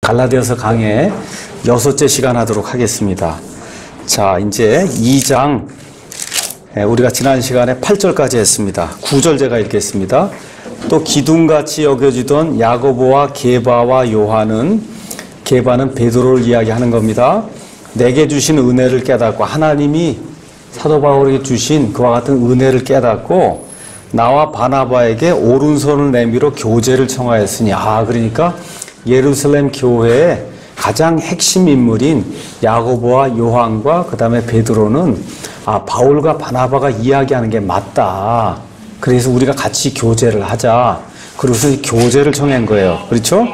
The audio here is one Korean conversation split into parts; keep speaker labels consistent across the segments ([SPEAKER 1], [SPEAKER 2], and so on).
[SPEAKER 1] 갈라디아서 강의 6째 시간 하도록 하겠습니다. 자, 이제 2장, 우리가 지난 시간에 8절까지 했습니다. 9절 제가 읽겠습니다. 또 기둥같이 여겨지던 야고보와 게바와 요한은, 게바는 베드로를 이야기하는 겁니다. 내게 주신 은혜를 깨닫고, 하나님이 사도 바울에게 주신 그와 같은 은혜를 깨닫고 나와 바나바에게 오른손을 내밀어 교제를 청하였으니, 그러니까 예루살렘 교회의 가장 핵심 인물인 야고보와 요한과 그 다음에 베드로는 바울과 바나바가 이야기하는 게 맞다. 그래서 우리가 같이 교제를 하자. 그래서 교제를 청한 거예요. 그렇죠?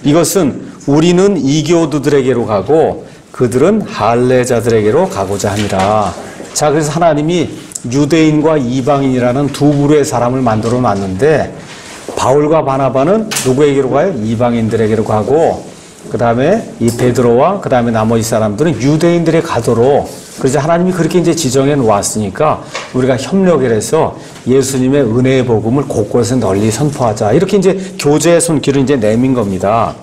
[SPEAKER 1] 이것은 우리는 이교도들에게로 가고 그들은 할례자들에게로 가고자 함이라. 자, 그래서 하나님이 유대인과 이방인이라는 두 부류의 사람을 만들어 놨는데, 바울과 바나바는 누구에게로 가요? 이방인들에게로 가고, 그 다음에 이 베드로와 그 다음에 나머지 사람들은 유대인들에 가도록, 그래서 하나님이 그렇게 이제 지정해 놓았으니까 우리가 협력을 해서 예수님의 은혜의 복음을 곳곳에 널리 선포하자. 이렇게 이제 교제의 손길을 이제 내민 겁니다.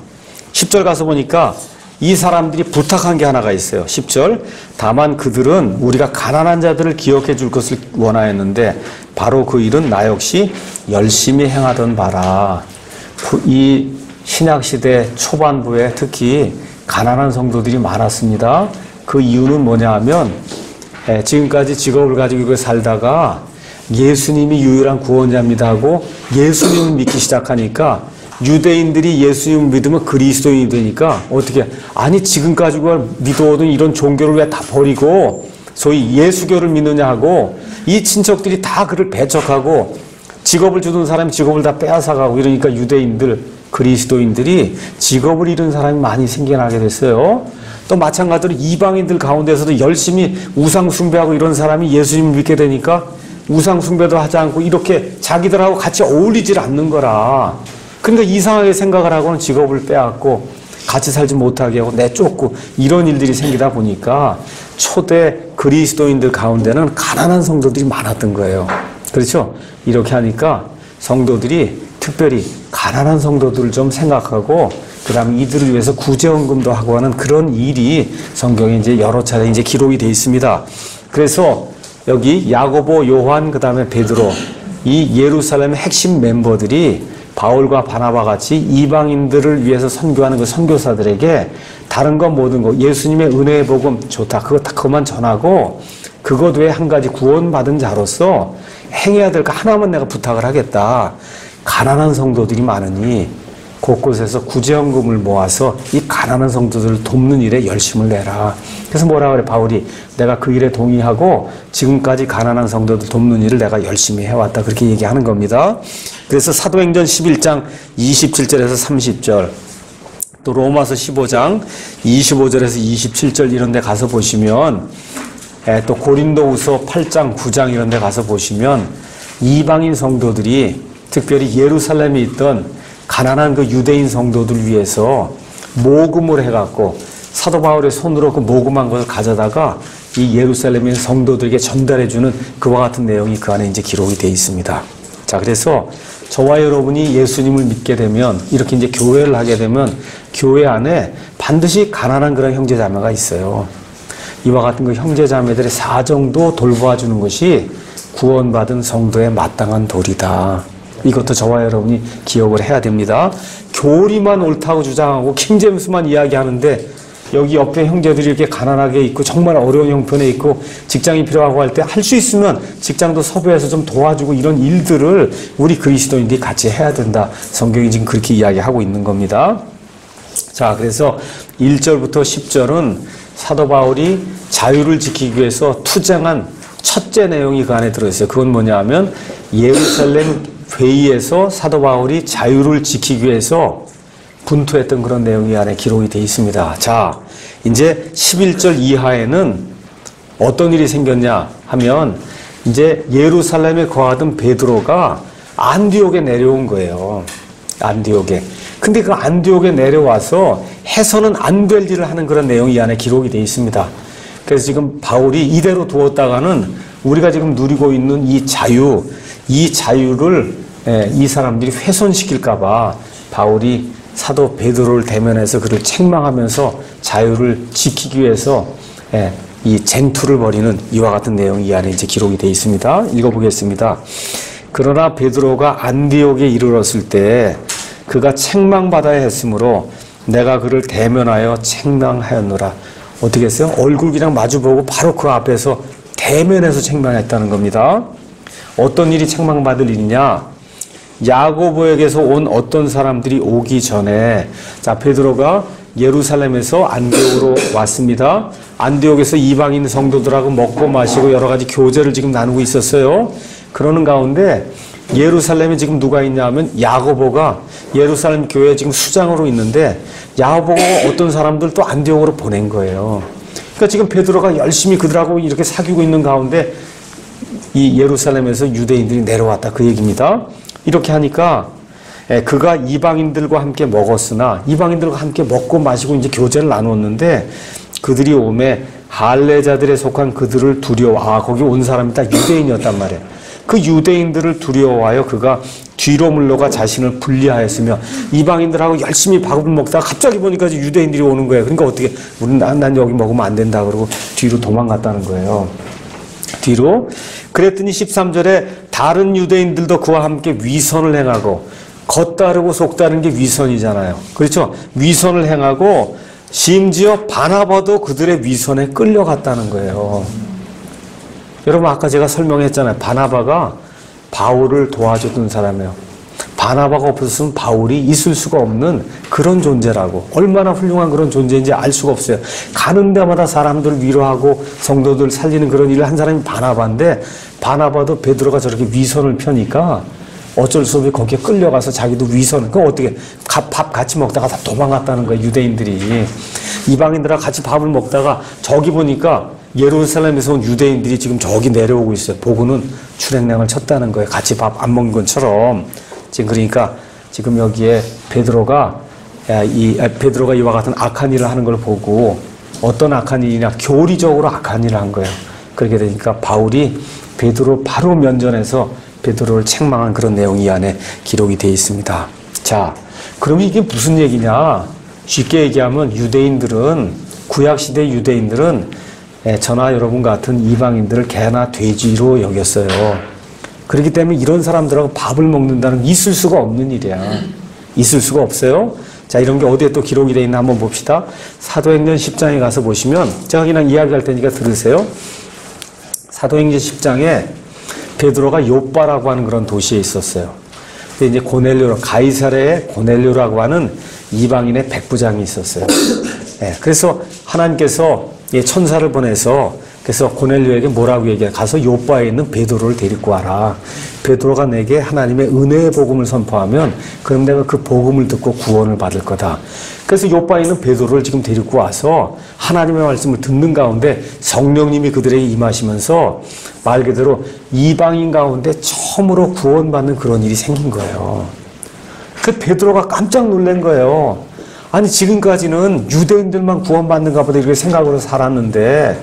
[SPEAKER 1] 10절 가서 보니까 이 사람들이 부탁한 게 하나가 있어요. 10절. 다만 그들은 우리가 가난한 자들을 기억해 줄 것을 원하였는데 바로 그 일은 나 역시 열심히 행하던 바라. 이 신약시대 초반부에 특히 가난한 성도들이 많았습니다. 그 이유는 뭐냐 하면 지금까지 직업을 가지고 살다가 예수님이 유일한 구원자입니다 하고 예수님을 믿기 시작하니까 유대인들이 예수님을 믿으면 그리스도인이 되니까 어떻게, 아니 지금까지 믿어오던 이런 종교를 왜 다 버리고 소위 예수교를 믿느냐 하고 이 친척들이 다 그를 배척하고 직업을 주던 사람이 직업을 다 빼앗아가고 이러니까 유대인들, 그리스도인들이 직업을 잃은 사람이 많이 생겨나게 됐어요. 또 마찬가지로 이방인들 가운데서도 열심히 우상 숭배하고 이런 사람이 예수님을 믿게 되니까 우상 숭배도 하지 않고 이렇게 자기들하고 같이 어울리질 않는 거라. 그러니까 이상하게 생각을 하고는 직업을 빼앗고 같이 살지 못하게 하고 내쫓고 이런 일들이 생기다 보니까 초대 그리스도인들 가운데는 가난한 성도들이 많았던 거예요. 그렇죠? 이렇게 하니까 성도들이 특별히 가난한 성도들을 좀 생각하고 그 다음에 이들을 위해서 구제헌금도 하고 하는 그런 일이 성경에 이제 여러 차례 이제 기록이 되어 있습니다. 그래서 여기 야고보, 요한, 그 다음에 베드로, 이 예루살렘의 핵심 멤버들이 바울과 바나바 같이 이방인들을 위해서 선교하는 그 선교사들에게 다른 거 모든 거, 예수님의 은혜의 복음 좋다, 그것만 전하고 그것 외에 한 가지 구원받은 자로서 행해야 될 거 하나만 내가 부탁을 하겠다. 가난한 성도들이 많으니 곳곳에서 구제헌금을 모아서 이 가난한 성도들을 돕는 일에 열심을 내라. 그래서 뭐라 그래 바울이, 내가 그 일에 동의하고 지금까지 가난한 성도들 돕는 일을 내가 열심히 해왔다. 그렇게 얘기하는 겁니다. 그래서 사도행전 11장 27절에서 30절, 또 로마서 15장 25절에서 27절 이런 데 가서 보시면, 또 고린도후서 8장 9장 이런 데 가서 보시면 이방인 성도들이 특별히 예루살렘에 있던 가난한 그 유대인 성도들 위해서 모금을 해갖고 사도 바울의 손으로 그 모금한 것을 가져다가 이 예루살렘의 성도들에게 전달해주는 그와 같은 내용이 그 안에 이제 기록이 되어 있습니다. 자, 그래서 저와 여러분이 예수님을 믿게 되면, 이렇게 이제 교회를 하게 되면 교회 안에 반드시 가난한 그런 형제자매가 있어요. 이와 같은 그 형제자매들의 사정도 돌보아주는 것이 구원받은 성도의 마땅한 도리다. 이것도 저와 여러분이 기억을 해야 됩니다. 교리만 옳다고 주장하고 킹제임스만 이야기하는데 여기 옆에 형제들이 이렇게 가난하게 있고 정말 어려운 형편에 있고 직장이 필요하고 할 때 할 수 있으면 직장도 섭외해서 좀 도와주고 이런 일들을 우리 그리스도인들이 같이 해야 된다. 성경이 지금 그렇게 이야기하고 있는 겁니다. 자, 그래서 1절부터 10절은 사도 바울이 자유를 지키기 위해서 투쟁한 첫째 내용이 그 안에 들어있어요. 그건 뭐냐 하면 예루살렘 회의에서 사도 바울이 자유를 지키기 위해서 분투했던 그런 내용이 안에 기록이 되어 있습니다. 자, 이제 11절 이하에는 어떤 일이 생겼냐 하면 이제 예루살렘에 거하던 베드로가 안디옥에 내려온 거예요. 안디옥에. 근데 그 안디옥에 내려와서 해서는 안 될 일을 하는 그런 내용이 이 안에 기록이 되어 있습니다. 그래서 지금 바울이 이대로 두었다가는 우리가 지금 누리고 있는 이 자유를 이 사람들이 훼손시킬까봐 바울이 사도 베드로를 대면해서 그를 책망하면서 자유를 지키기 위해서 이 쟁투를 벌이는 이와 같은 내용이 이 안에 이제 기록이 되어 있습니다. 읽어보겠습니다. 그러나 베드로가 안디옥에 이르렀을 때 그가 책망받아야 했으므로 내가 그를 대면하여 책망하였노라. 어떻게 했어요? 얼굴 그냥 마주보고 바로 그 앞에서 대면해서 책망했다는 겁니다. 어떤 일이 책망받을 일이냐? 야고보에게서 온 어떤 사람들이 오기 전에, 자, 베드로가 예루살렘에서 안디옥으로 왔습니다. 안디옥에서 이방인 성도들하고 먹고 마시고 여러 가지 교제를 지금 나누고 있었어요. 그러는 가운데 예루살렘에 지금 누가 있냐 하면 야고보가 예루살렘 교회에 지금 수장으로 있는데 야고보가 어떤 사람들 또 안디옥으로 보낸 거예요. 그러니까 지금 베드로가 열심히 그들하고 이렇게 사귀고 있는 가운데 이 예루살렘에서 유대인들이 내려왔다, 그 얘기입니다. 이렇게 하니까 그가 이방인들과 함께 먹었으나 이방인들과 함께 먹고 마시고 이제 교제를 나누었는데 그들이 오매 할례자들에 속한 그들을 두려워, 거기 온 사람이 다 유대인이었단 말이에요. 그 유대인들을 두려워하여 그가 뒤로 물러가 자신을 분리하였으며 이방인들하고 열심히 밥을 먹다가 갑자기 보니까 유대인들이 오는 거예요. 그러니까 어떻게 난 여기 먹으면 안 된다 그러고 뒤로 도망갔다는 거예요. 뒤로. 그랬더니 13절에 다른 유대인들도 그와 함께 위선을 행하고, 겉다르고 속다른 게 위선이잖아요. 그렇죠? 위선을 행하고 심지어 바나바도 그들의 위선에 끌려갔다는 거예요. 여러분 아까 제가 설명했잖아요. 바나바가 바울을 도와줬던 사람이에요. 바나바가 없었으면 바울이 있을 수가 없는 그런 존재라고. 얼마나 훌륭한 그런 존재인지 알 수가 없어요. 가는 데마다 사람들 위로하고 성도들 살리는 그런 일을 한 사람이 바나바인데, 바나바도 베드로가 저렇게 위선을 펴니까 어쩔 수 없이 거기에 끌려가서 자기도 위선, 그거 어떻게 밥 같이 먹다가 다 도망갔다는 거예요. 유대인들이 이방인들하고 같이 밥을 먹다가 저기 보니까 예루살렘에서 온 유대인들이 지금 저기 내려오고 있어요. 보고는 출행량을 쳤다는 거예요. 같이 밥 안 먹는 것처럼. 지금 그러니까 지금 여기에 베드로가 이와 같은 악한 일을 하는 걸 보고, 어떤 악한 일이냐, 교리적으로 악한 일을 한 거예요. 그렇게 되니까 바울이 베드로 바로 면전에서 베드로를 책망한 그런 내용이 이 안에 기록이 되어 있습니다. 자, 그러면 이게 무슨 얘기냐? 쉽게 얘기하면 유대인들은, 구약시대 유대인들은 저나 여러분 같은 이방인들을 개나 돼지로 여겼어요. 그렇기 때문에 이런 사람들하고 밥을 먹는다는 있을 수가 없는 일이야. 있을 수가 없어요. 자, 이런 게 어디에 또 기록이 되어 있나 한번 봅시다. 사도행전 10장에 가서 보시면, 제가 그냥 이야기할 테니까 들으세요. 사도행전 10장에 베드로가 요빠라고 하는 그런 도시에 있었어요. 근데 이제 고넬료, 가이사랴의 고넬료라고 하는 이방인의 백부장이 있었어요. 그래서 하나님께서 천사를 보내서, 그래서 고넬료에게 뭐라고 얘기해? 가서 요빠에 있는 베드로를 데리고 와라. 베드로가 내게 하나님의 은혜의 복음을 선포하면 그럼 내가 그 복음을 듣고 구원을 받을 거다. 그래서 요빠에 있는 베드로를 지금 데리고 와서 하나님의 말씀을 듣는 가운데 성령님이 그들에게 임하시면서 말 그대로 이방인 가운데 처음으로 구원받는 그런 일이 생긴 거예요. 그 베드로가 깜짝 놀란 거예요. 아니 지금까지는 유대인들만 구원받는가 보다 이렇게 생각으로 살았는데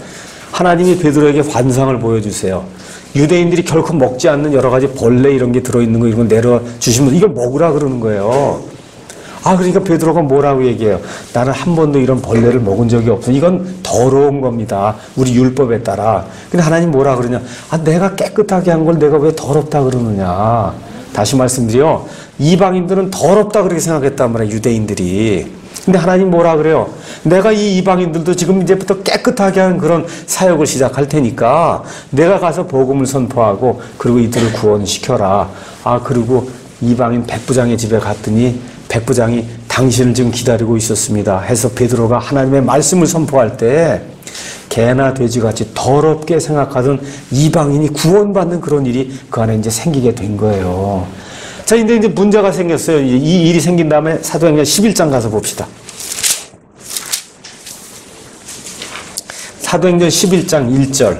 [SPEAKER 1] 하나님이 베드로에게 환상을 보여주세요. 유대인들이 결코 먹지 않는 여러 가지 벌레 이런 게 들어있는 거 이런 거 내려주시면 이걸 먹으라 그러는 거예요. 그러니까 베드로가 뭐라고 얘기해요? 나는 한 번도 이런 벌레를 먹은 적이 없어. 이건 더러운 겁니다. 우리 율법에 따라. 근데 하나님 뭐라 그러냐? 내가 깨끗하게 한 걸 내가 왜 더럽다 그러느냐? 다시 말씀드려. 이방인들은 더럽다 그렇게 생각했단 말이에요. 유대인들이. 근데 하나님 뭐라 그래요? 내가 이 이방인들도 지금 이제부터 깨끗하게 하는 그런 사역을 시작할 테니까 내가 가서 복음을 선포하고 그리고 이들을 구원시켜라. 그리고 이방인 백부장의 집에 갔더니 백부장이 당신을 지금 기다리고 있었습니다. 해서 베드로가 하나님의 말씀을 선포할 때 개나 돼지같이 더럽게 생각하던 이방인이 구원받는 그런 일이 그 안에 이제 생기게 된 거예요. 자, 근데 이제 문제가 생겼어요. 이 일이 생긴 다음에 사도행전 11장 가서 봅시다. 사도행전 11장 1절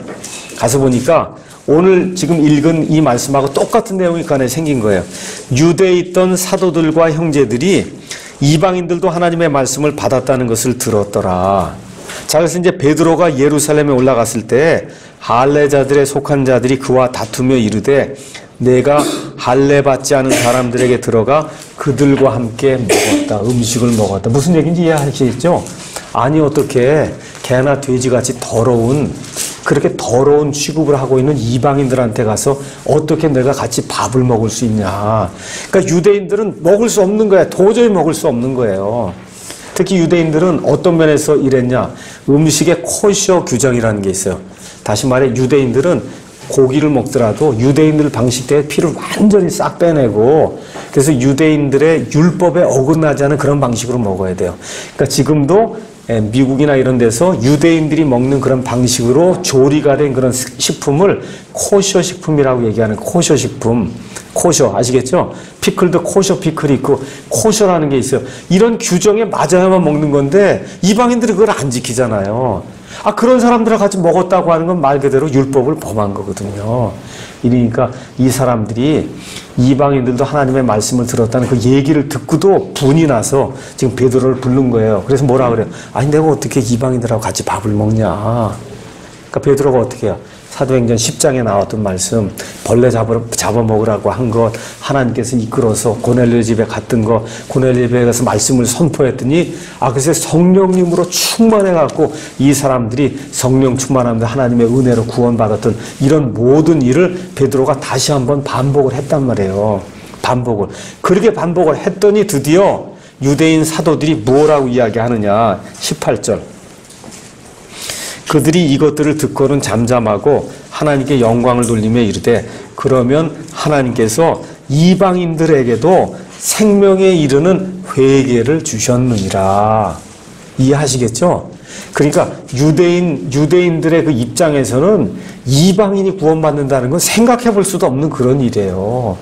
[SPEAKER 1] 가서 보니까 오늘 지금 읽은 이 말씀하고 똑같은 내용이 그 안에 생긴 거예요. 유대에 있던 사도들과 형제들이 이방인들도 하나님의 말씀을 받았다는 것을 들었더라. 자, 그래서 이제 베드로가 예루살렘에 올라갔을 때 할례자들에 속한 자들이 그와 다투며 이르되 내가 할례 받지 않은 사람들에게 들어가 그들과 함께 먹었다. 음식을 먹었다. 무슨 얘기인지 이해하시겠죠? 아니 어떻게 개나 돼지같이 그렇게 더러운 취급을 하고 있는 이방인들한테 가서 어떻게 내가 같이 밥을 먹을 수 있냐. 그러니까 유대인들은 먹을 수 없는 거야. 도저히 먹을 수 없는 거예요. 특히 유대인들은 어떤 면에서 이랬냐. 음식의 코셔 규정이라는 게 있어요. 다시 말해 유대인들은 고기를 먹더라도 유대인들 방식대로 피를 완전히 싹 빼내고 그래서 유대인들의 율법에 어긋나지 않은 그런 방식으로 먹어야 돼요. 그러니까 지금도 미국이나 이런 데서 유대인들이 먹는 그런 방식으로 조리가 된 그런 식품을 코셔 식품이라고 얘기하는 코셔 식품. 코셔 아시겠죠? 피클도 코셔 피클이 있고 코셔라는 게 있어요. 이런 규정에 맞아야만 먹는 건데 이방인들이 그걸 안 지키잖아요. 그런 사람들과 같이 먹었다고 하는 건 말 그대로 율법을 범한 거거든요. 이러니까 이 사람들이 이방인들도 하나님의 말씀을 들었다는 그 얘기를 듣고도 분이 나서 지금 베드로를 부른 거예요. 그래서 뭐라 그래요? 아니 내가 어떻게 이방인들하고 같이 밥을 먹냐. 그러니까 베드로가 어떻게 해요? 사도행전 10장에 나왔던 말씀, 벌레 잡아먹으라고 한 것, 하나님께서 이끌어서 고넬료 집에 갔던 것, 고넬료 집에 가서 말씀을 선포했더니, 그래서 성령님으로 충만해갖고 이 사람들이 성령 충만하면서 하나님의 은혜로 구원받았던 이런 모든 일을 베드로가 다시 한번 반복을 했단 말이에요. 반복을. 그렇게 반복을 했더니 드디어 유대인 사도들이 뭐라고 이야기하느냐. 18절. 그들이 이것들을 듣고는 잠잠하고 하나님께 영광을 돌리며 이르되 그러면 하나님께서 이방인들에게도 생명에 이르는 회개를 주셨느니라. 이해하시겠죠? 그러니까 유대인들의 그 입장에서는 이방인이 구원받는다는 건 생각해 볼 수도 없는 그런 일이에요.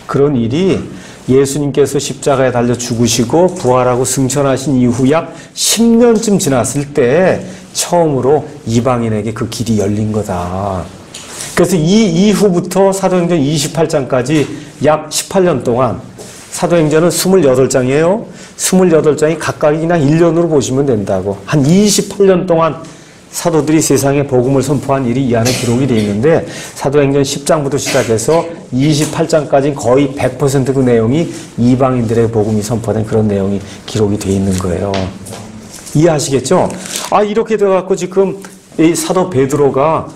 [SPEAKER 1] 그런 일이 예수님께서 십자가에 달려 죽으시고 부활하고 승천하신 이후 약 10년쯤 지났을 때 처음으로 이방인에게 그 길이 열린 거다. 그래서 이 이후부터 사도행전 28장까지 약 18년 동안 사도행전은 28장이에요. 28장이 각각이 그냥 1년으로 보시면 된다고. 한 28년 동안 사도들이 세상에 복음을 선포한 일이 이 안에 기록이 되어 있는데 사도행전 10장부터 시작해서 28장까지는 거의 100% 그 내용이 이방인들의 복음이 선포된 그런 내용이 기록이 되어 있는 거예요. 이해하시겠죠? 이렇게 돼갖고 지금 이 사도 베드로가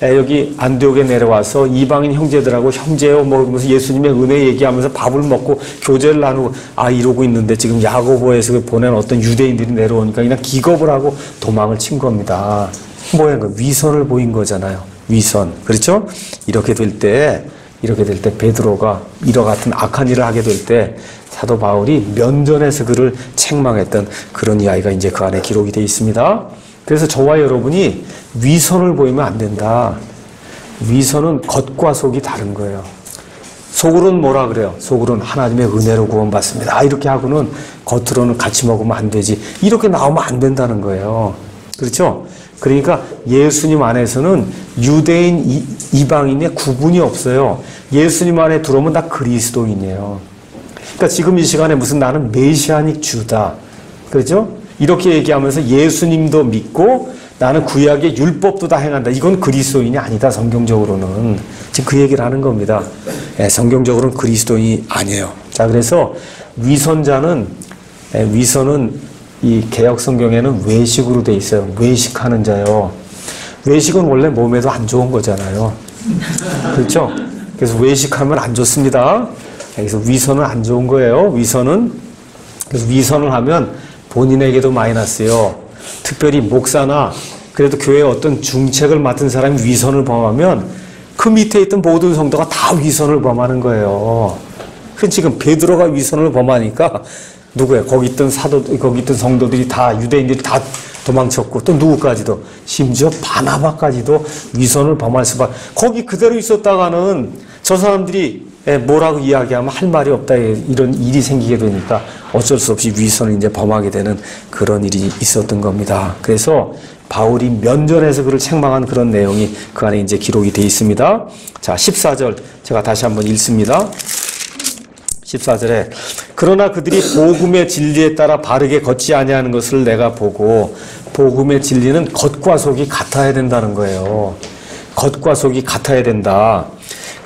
[SPEAKER 1] 여기 안디옥에 내려와서 이방인 형제들하고 형제요 먹으면서 예수님의 은혜 얘기하면서 밥을 먹고 교제를 나누고 이러고 있는데 지금 야고보에서 보낸 어떤 유대인들이 내려오니까 그냥 기겁을 하고 도망을 친 겁니다. 뭐야, 위선을 보인 거잖아요. 위선. 그렇죠? 이렇게 될 때 베드로가 이와 같은 악한 일을 하게 될 때 사도 바울이 면전에서 그를 책망했던 그런 이야기가 이제 그 안에 기록이 되어 있습니다. 그래서 저와 여러분이 위선을 보이면 안 된다. 위선은 겉과 속이 다른 거예요. 속으로는 뭐라 그래요? 속으로는 하나님의 은혜로 구원받습니다. 이렇게 하고는 겉으로는 같이 먹으면 안 되지. 이렇게 나오면 안 된다는 거예요. 그렇죠? 그러니까 예수님 안에서는 유대인, 이방인의 구분이 없어요. 예수님 안에 들어오면 다 그리스도인이에요. 그러니까 지금 이 시간에 무슨 나는 메시아닉 주다. 그렇죠? 이렇게 얘기하면서 예수님도 믿고 나는 구약의 율법도 다 행한다. 이건 그리스도인이 아니다. 성경적으로는. 지금 그 얘기를 하는 겁니다. 성경적으로는 그리스도인이 아니에요. 자, 그래서 위선은 이 개역 성경에는 외식으로 돼 있어요. 외식하는 자요. 외식은 원래 몸에도 안 좋은 거잖아요. 그렇죠? 그래서 외식하면 안 좋습니다. 그래서 위선은 안 좋은 거예요. 그래서 위선을 하면 본인에게도 마이너스요. 특별히 목사나 그래도 교회의 어떤 중책을 맡은 사람이 위선을 범하면 그 밑에 있던 모든 성도가 다 위선을 범하는 거예요. 그래서 지금 베드로가 위선을 범하니까 누구예요? 거기 있던 성도들이 다 유대인들이 다 도망쳤고 또 누구까지도 심지어 바나바까지도 위선을 범할 수밖에. 거기 그대로 있었다가는 저 사람들이 뭐라고 이야기하면 할 말이 없다 이런 일이 생기게 되니까 어쩔 수 없이 위선을 이제 범하게 되는 그런 일이 있었던 겁니다. 그래서 바울이 면전에서 그를 책망한 그런 내용이 그 안에 이제 기록이 되어 있습니다. 자, 14절 제가 다시 한번 읽습니다. 14절에 그러나 그들이 복음의 진리에 따라 바르게 걷지 아니하는 것을 내가 보고. 복음의 진리는 겉과 속이 같아야 된다는 거예요. 겉과 속이 같아야 된다.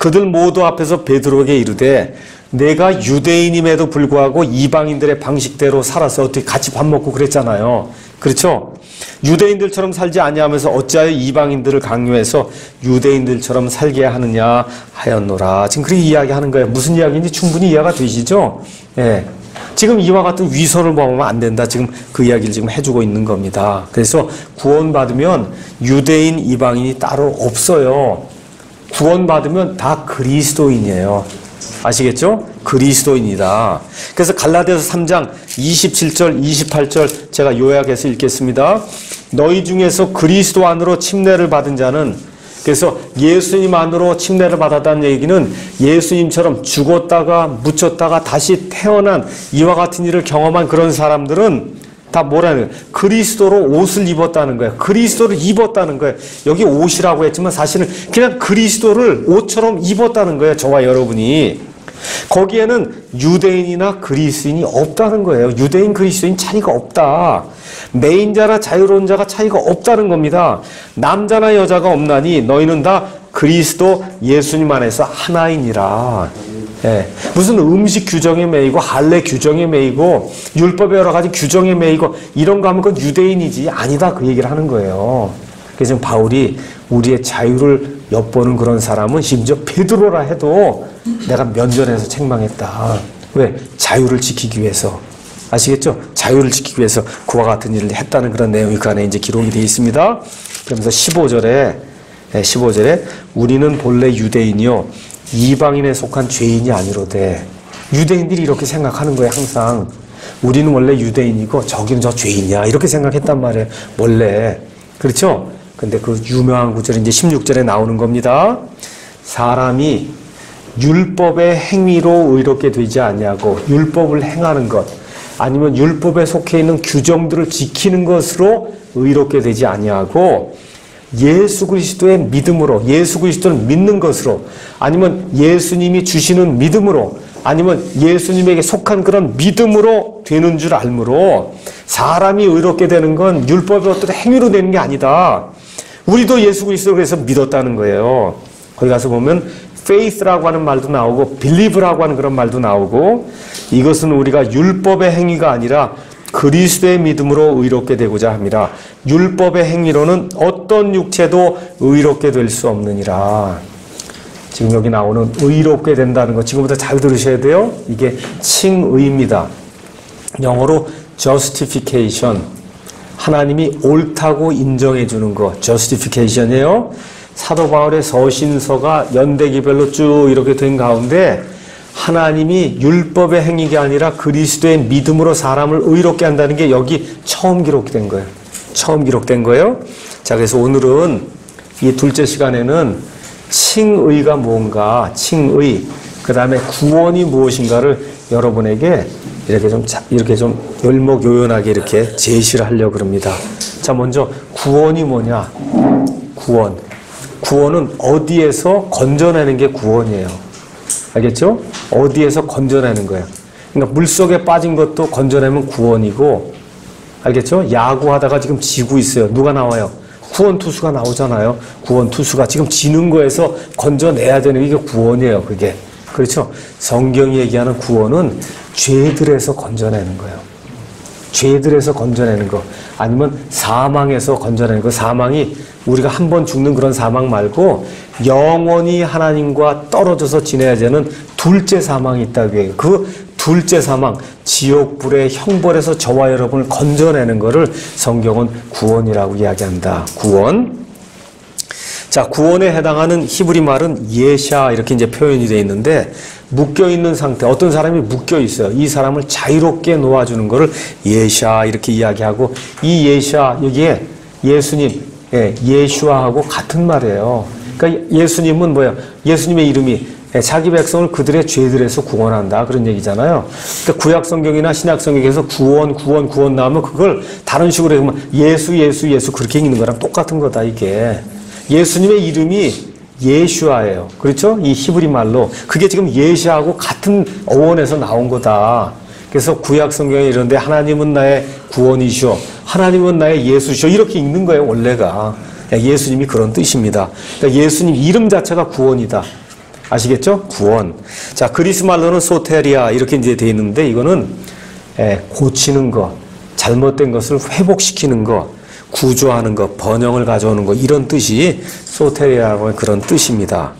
[SPEAKER 1] 그들 모두 앞에서 베드로에게 이르되 내가 유대인임에도 불구하고 이방인들의 방식대로 살아서 어떻게 같이 밥 먹고 그랬잖아요. 그렇죠? 유대인들처럼 살지 아니하면서 어찌하여 이방인들을 강요해서 유대인들처럼 살게 하느냐 하였노라. 지금 그렇게 이야기하는 거예요. 무슨 이야기인지 충분히 이해가 되시죠? 예. 지금 이와 같은 위선을 범하면 안 된다. 지금 그 이야기를 지금 해주고 있는 겁니다. 그래서 구원받으면 유대인, 이방인이 따로 없어요. 구원받으면 다 그리스도인이에요. 아시겠죠? 그리스도인이다. 그래서 갈라디아서 3장 27절, 28절 제가 요약해서 읽겠습니다. 너희 중에서 그리스도 안으로 침례를 받은 자는, 그래서 예수님 안으로 침례를 받았다는 얘기는 예수님처럼 죽었다가 묻혔다가 다시 태어난 이와 같은 일을 경험한 그런 사람들은 다 뭐라는 거예요? 그리스도로 옷을 입었다는 거예요. 그리스도를 입었다는 거예요. 여기 옷이라고 했지만 사실은 그냥 그리스도를 옷처럼 입었다는 거예요. 저와 여러분이. 거기에는 유대인이나 그리스인이 없다는 거예요. 유대인, 그리스도인 차이가 없다. 매인자나 자유로운 자가 차이가 없다는 겁니다. 남자나 여자가 없나니 너희는 다 그리스도 예수님 안에서 하나이니라. 예. 무슨 음식 규정에 매이고 할례 규정에 매이고 율법의 여러 가지 규정에 매이고 이런 거 하면 그건 유대인이지 아니다 그 얘기를 하는 거예요. 그래서 지금 바울이 우리의 자유를 엿보는 그런 사람은 심지어 베드로라 해도 내가 면전에서 책망했다. 왜? 자유를 지키기 위해서. 아시겠죠? 자유를 지키기 위해서 그와 같은 일을 했다는 그런 내용이 그 안에 이제 기록이 되어 있습니다. 그러면서 15절에 우리는 본래 유대인이요 이방인에 속한 죄인이 아니로되. 유대인들이 이렇게 생각하는 거예요. 항상 우리는 원래 유대인이고 저기는 저 죄인이야 이렇게 생각했단 말이에요. 원래. 그렇죠? 근데 그 유명한 구절이 이제 16절에 나오는 겁니다. 사람이 율법의 행위로 의롭게 되지 아니하고 율법을 행하는 것 아니면 율법에 속해 있는 규정들을 지키는 것으로 의롭게 되지 아니하고 예수 그리스도의 믿음으로, 예수 그리스도를 믿는 것으로, 아니면 예수님이 주시는 믿음으로, 아니면 예수님에게 속한 그런 믿음으로 되는 줄 알므로 사람이 의롭게 되는 건 율법의 어떤 행위로 되는 게 아니다. 우리도 예수 그리스도를 그래서 믿었다는 거예요. 거기 가서 보면 faith라고 하는 말도 나오고 believe라고 하는 그런 말도 나오고 이것은 우리가 율법의 행위가 아니라 그리스도의 믿음으로 의롭게 되고자 합니다. 율법의 행위로는 어떤 육체도 의롭게 될 수 없느니라. 지금 여기 나오는 의롭게 된다는 거 지금부터 잘 들으셔야 돼요. 이게 칭의입니다. 영어로 justification. 하나님이 옳다고 인정해 주는 거 justification이에요. 사도 바울의 서신서가 연대기별로 쭉 이렇게 된 가운데 하나님이 율법의 행위가 아니라 그리스도의 믿음으로 사람을 의롭게 한다는 게 여기 처음 기록된 거예요. 처음 기록된 거예요. 자, 그래서 오늘은 이 둘째 시간에는 칭의가 뭔가, 칭의, 그 다음에 구원이 무엇인가를 여러분에게 이렇게 좀 열목요연하게 이렇게 제시를 하려고 합니다. 자, 먼저 구원이 뭐냐? 구원. 구원은 어디에서 건져내는 게 구원이에요. 알겠죠? 어디에서 건져내는 거예요. 그러니까 물속에 빠진 것도 건져내면 구원이고, 알겠죠? 야구하다가 지금 지고 있어요. 누가 나와요? 구원 투수가 나오잖아요. 구원 투수가 지금 지는 거에서 건져내야 되는 게 구원이에요. 그게. 그렇죠? 성경이 얘기하는 구원은 죄들에서 건져내는 거예요. 죄들에서 건져내는 거. 아니면 사망에서 건져내는 거. 사망이 우리가 한 번 죽는 그런 사망 말고 영원히 하나님과 떨어져서 지내야 되는 둘째 사망이 있다고 해요. 그 둘째 사망, 지옥불의 형벌에서 저와 여러분을 건져내는 것을 성경은 구원이라고 이야기한다. 구원. 자, 구원에 해당하는 히브리 말은 예샤 이렇게 이제 표현이 되어 있는데 묶여있는 상태, 어떤 사람이 묶여있어요. 이 사람을 자유롭게 놓아주는 것을 예샤 이렇게 이야기하고 이 예샤, 여기에 예수님, 예슈아하고 같은 말이에요. 그러니까 예수님은 뭐예요? 예수님의 이름이 자기 백성을 그들의 죄들에서 구원한다. 그런 얘기잖아요. 그러니까 구약 성경이나 신약 성경에서 구원 나오면 그걸 다른 식으로 하면 예수 그렇게 읽는 거랑 똑같은 거다, 이게. 예수님의 이름이 예슈아예요. 그렇죠? 이 히브리 말로. 그게 지금 예시하고 같은 어원에서 나온 거다. 그래서 구약 성경에 이런데 하나님은 나의 구원이시오. 하나님은 나의 예수시오. 이렇게 읽는 거예요, 원래가. 예수님이 그런 뜻입니다. 그러니까 예수님 이름 자체가 구원이다. 아시겠죠? 구원. 자, 그리스 말로는 소테리아 이렇게 이제 돼 있는데 이거는 고치는 것, 잘못된 것을 회복시키는 것, 구조하는 것, 번영을 가져오는 것 이런 뜻이 소테리아라고 하는 그런 뜻입니다.